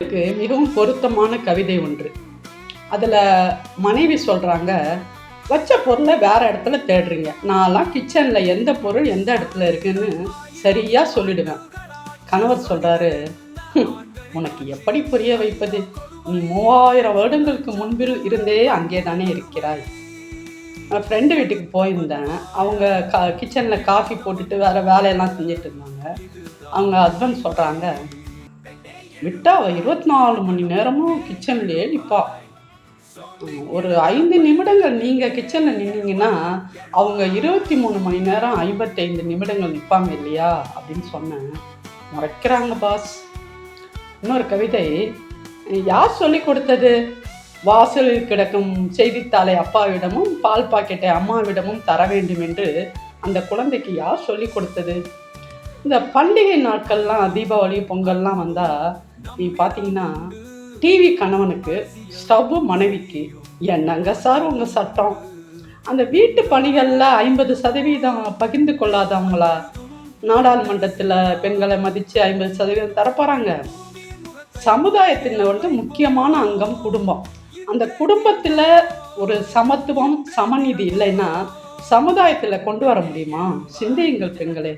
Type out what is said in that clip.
இதுக்கு மிகவும் பொருத்தமான கவிதை ஒன்று. அதில் மனைவி சொல்கிறாங்க, வச்ச பொருளை வேறு இடத்துல தேடுறீங்க. நான்லாம் கிச்சனில் எந்த பொருள் எந்த இடத்துல இருக்குன்னு சரியாக சொல்லிடுவேன். கணவர் சொல்கிறாரு, உனக்கு எப்படி புரிய வைப்பது? நீ 3000 வருடங்களுக்கு முன்பில் இருந்தே அங்கே தானே இருக்கிறாய். நான் ஃப்ரெண்டு வீட்டுக்கு போயிருந்தேன். அவங்க கிச்சனில் காஃபி போட்டுட்டு வேறு வேலையெல்லாம் செஞ்சுட்டு இருந்தாங்க. அவங்க ஹஸ்பண்ட் சொல்கிறாங்க, விட்டா அவள் 24 மணி நேரமும் கிச்சன்லேயே நிற்பா. ஒரு 5 நிமிடங்கள் நீங்கள் கிச்சனில் நின்னீங்கன்னா அவங்க 23 மணி நேரம் 55 நிமிடங்கள் நிற்பாங்க இல்லையா அப்படின்னு சொன்னேன். முறைக்கிறாங்க பாஸ். இன்னொரு கவிதை, யார் சொல்லி கொடுத்தது? வாசலில் கிடக்கும் செய்தித்தாளை அப்பாவிடமும் பால் பாக்கெட்டை அம்மாவிடமும் தர வேண்டும் என்று அந்த குழந்தைக்கு யார் சொல்லி கொடுத்தது? இந்த பண்டிகை நாட்கள்லாம், தீபாவளி பொங்கல்லாம் வந்தால் நீ பார்த்தீங்கன்னா டிவி கணவனுக்கு, ஸ்டவ்வு மனைவிக்கு. என்னங்க சார் உங்கள் சட்டம்? அந்த வீட்டு பணிகளில் 50% பகிர்ந்து கொள்ளாதவங்களா நாடாளுமன்றத்தில் பெண்களை மதித்து 50% தரப்போகிறாங்க? சமுதாயத்தில் முக்கியமான அங்கம் குடும்பம். அந்த குடும்பத்தில் ஒரு சமத்துவம், சமநீதி இல்லைன்னா சமுதாயத்தில் கொண்டு வர முடியுமா? சிந்தியுங்கள் பெண்களே.